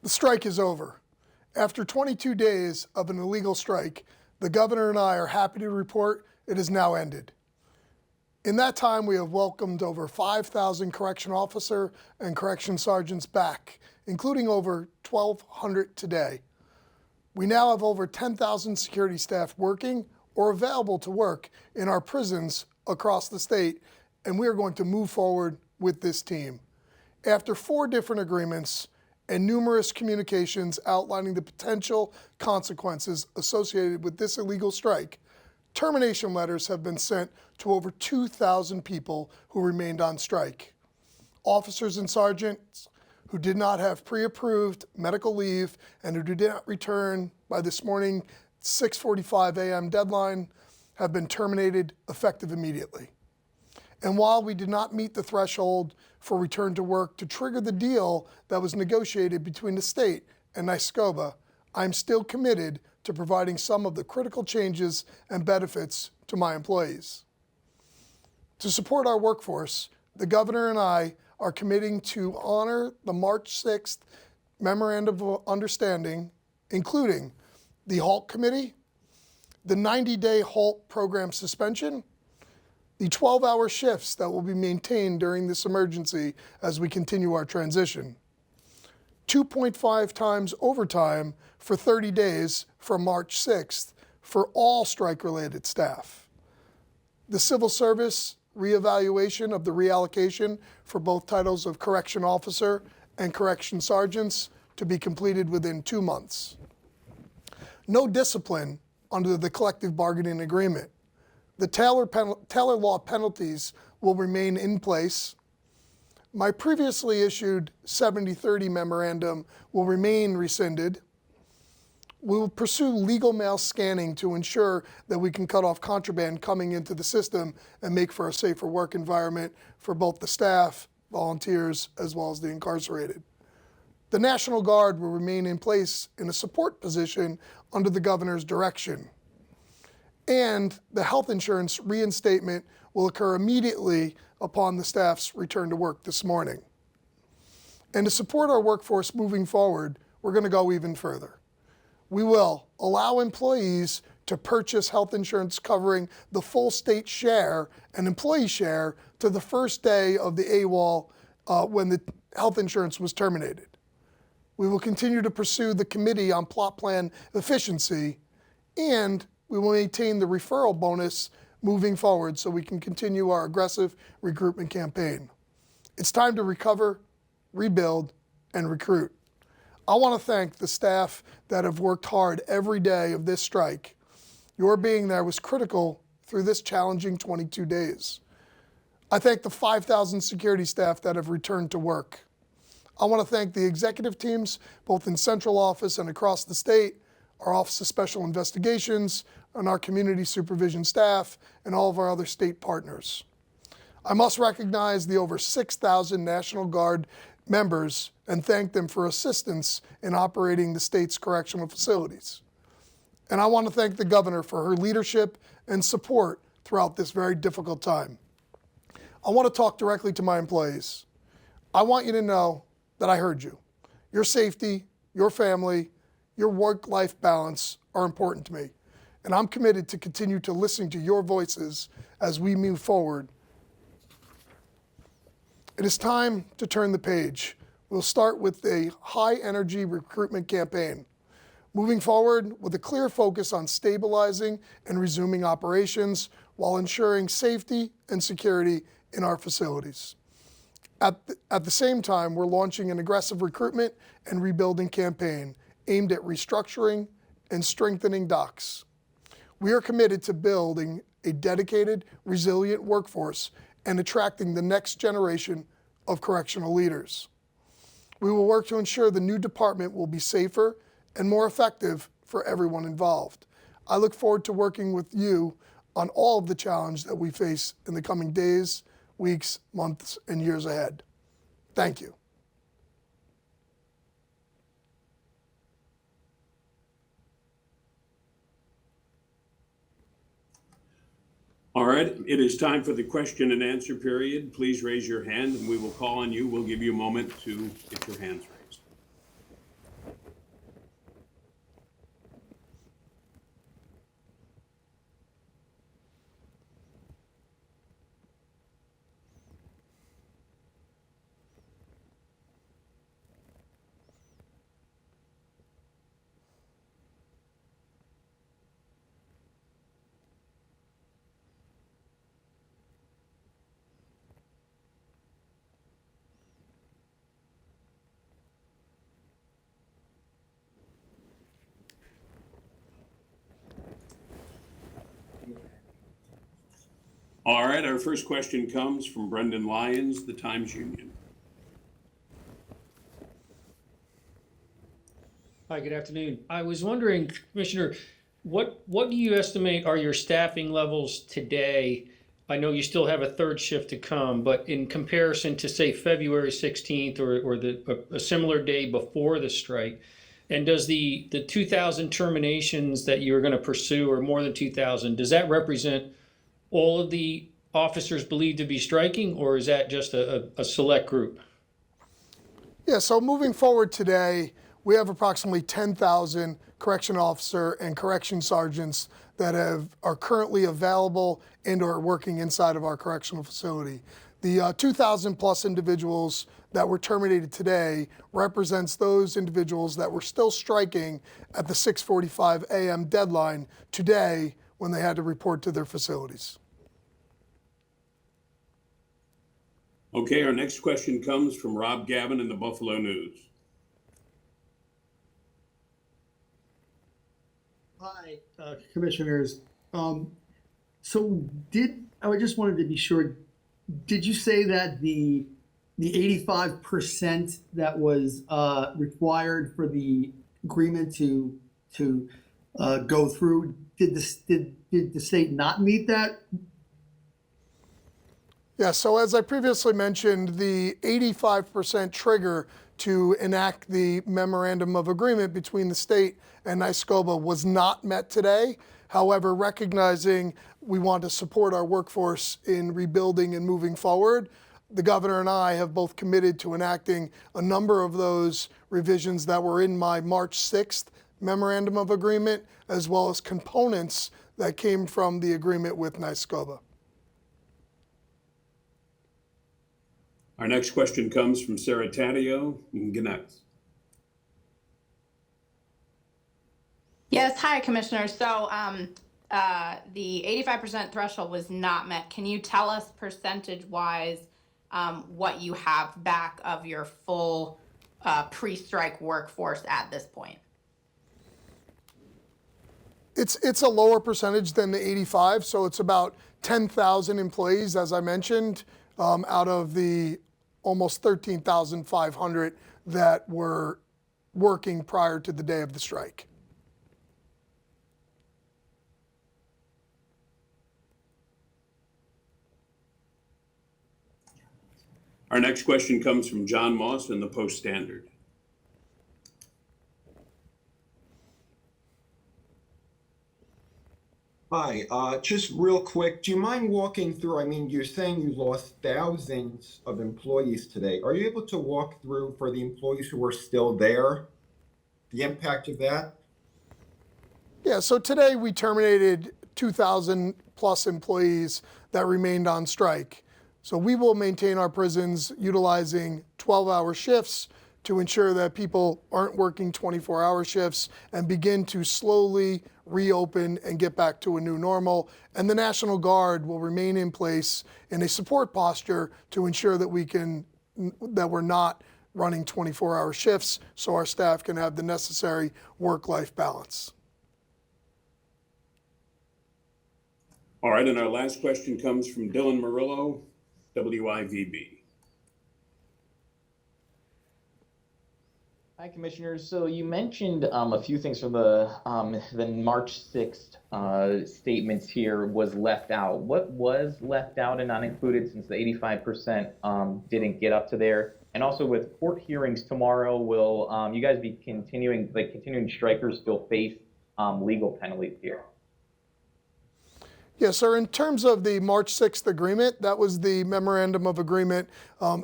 The strike is over. After 22 days of an illegal strike, the governor and I are happy to report it has now ended. In that time, we have welcomed over 5,000 correction officer and correction sergeants back, including over 1,200 today. We now have over 10,000 security staff working or available to work in our prisons across the state, and we are going to move forward with this team. After 4 different agreements and numerous communications outlining the potential consequences associated with this illegal strike, termination letters have been sent to over 2,000 people who remained on strike. Officers and sergeants who did not have pre-approved medical leave and who did not return by this morning 6:45 a.m. deadline have been terminated effective immediately. And while we did not meet the threshold for return to work to trigger the deal that was negotiated between the state and NYSCOBA, I'm still committed to providing some of the critical changes and benefits to my employees. To support our workforce, the governor and I are committing to honor the March 6th Memorandum of Understanding, including the HALT Committee, the 90-day HALT program suspension, the 12-hour shifts that will be maintained during this emergency as we continue our transition, 2.5 times overtime for 30 days from March 6th for all strike-related staff, the civil service reevaluation of the reallocation for both titles of correction officer and correction sergeants to be completed within 2 months. No discipline under the collective bargaining agreement. The Taylor Law penalties will remain in place. My previously issued 70-30 memorandum will remain rescinded. We will pursue legal mail scanning to ensure that we can cut off contraband coming into the system and make for a safer work environment for both the staff, volunteers, as well as the incarcerated. The National Guard will remain in place in a support position under the governor's direction. And the health insurance reinstatement will occur immediately upon the staff's return to work this morning. And to support our workforce moving forward, we're going to go even further. We will allow employees to purchase health insurance covering the full state share and employee share to the first day of the AWOL when the health insurance was terminated. We will continue to pursue the Committee on Plot Plan Efficiency, and we will maintain the referral bonus moving forward so we can continue our aggressive recruitment campaign. It's time to recover, rebuild, and recruit. I want to thank the staff that have worked hard every day of this strike. Your being there was critical through this challenging 22 days. I thank the 5,000 security staff that have returned to work. I want to thank the executive teams, both in central office and across the state, our Office of Special Investigations, and our community supervision staff, and all of our other state partners. I must recognize the over 6,000 National Guard members and thank them for assistance in operating the state's correctional facilities. And I want to thank the governor for her leadership and support throughout this very difficult time. I want to talk directly to my employees. I want you to know that I heard you. Your safety, your family, your work-life balance are important to me. And I'm committed to continue to listen to your voices as we move forward. It is time to turn the page. We'll start with a high-energy recruitment campaign, moving forward with a clear focus on stabilizing and resuming operations while ensuring safety and security in our facilities. At the same time, we're launching an aggressive recruitment and rebuilding campaign aimed at restructuring and strengthening docks. We are committed to building a dedicated, resilient workforce and attracting the next generation of correctional leaders. We will work to ensure the new department will be safer and more effective for everyone involved. I look forward to working with you on all of the challenge that we face in the coming days, weeks, months, and years ahead. Thank you. All right, it is time for the question and answer period. Please raise your hand and we will call on you. We'll give you a moment to get your hands raised. All right, our first question comes from Brendan Lyons, the Times Union. Hi, good afternoon. I was wondering, Commissioner, what do you estimate are your staffing levels today? I know you still have a third shift to come, but in comparison to, say, February 16th or a similar day before the strike, and does the 2,000 terminations that you're going to pursue, or more than 2,000, does that represent all of the officers believed to be striking, or is that just a select group? Yeah, so moving forward today, we have approximately 10,000 correction officer and correction sergeants that are currently available and are working inside of our correctional facility. The 2,000 plus individuals that were terminated today represents those individuals that were still striking at the 6:45 a.m. deadline today when they had to report to their facilities. Okay, our next question comes from Rob Gavin in the Buffalo News. Hi, commissioners. I just wanted to be sure, did you say that the 85% that was required for the agreement to go through, did the state not meet that? Yeah, so as I previously mentioned, the 85% trigger to enact the memorandum of agreement between the state and NYSCOBA was not met today. However, recognizing we want to support our workforce in rebuilding and moving forward, the governor and I have both committed to enacting a number of those revisions that were in my March 6th memorandum of agreement, as well as components that came from the agreement with NYSCOBA. Our next question comes from Sarah Taddeo in Gannett. Yes, hi, Commissioner. So the 85% threshold was not met. Can you tell us percentage-wise what you have back of your full pre-strike workforce at this point? It's a lower percentage than the 85, so it's about 10,000 employees, as I mentioned, out of the almost 13,500 that were working prior to the day of the strike. Our next question comes from John Moss in the Post-Standard. Hi, just real quick, do you mind walking through, I mean, you're saying you lost thousands of employees today. Are you able to walk through, for the employees who are still there, the impact of that? Yeah, so today we terminated 2,000 plus employees that remained on strike. So we will maintain our prisons utilizing 12-hour shifts to ensure that people aren't working 24-hour shifts and begin to slowly reopen and get back to a new normal. And the National Guard will remain in place in a support posture to ensure that we're not running 24-hour shifts so our staff can have the necessary work-life balance. All right, and our last question comes from Dylan Murillo, WIVB. Hi, Commissioners. So you mentioned a few things from the March 6th statements here was left out. What was left out and not included, since the 85% didn't get up to there? And also, with court hearings tomorrow, will you guys be continuing strikers still face legal penalties here? Yes, sir. In terms of the March 6th agreement, that was the memorandum of agreement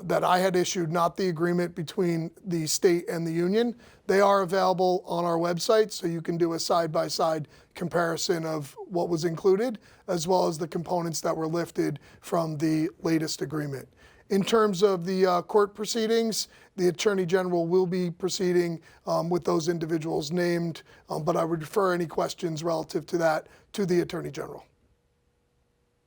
that I had issued, not the agreement between the state and the union. They are available on our website, so you can do a side-by-side comparison of what was included, as well as the components that were lifted from the latest agreement. In terms of the court proceedings, the Attorney General will be proceeding with those individuals named, but I would refer any questions relative to that to the Attorney General.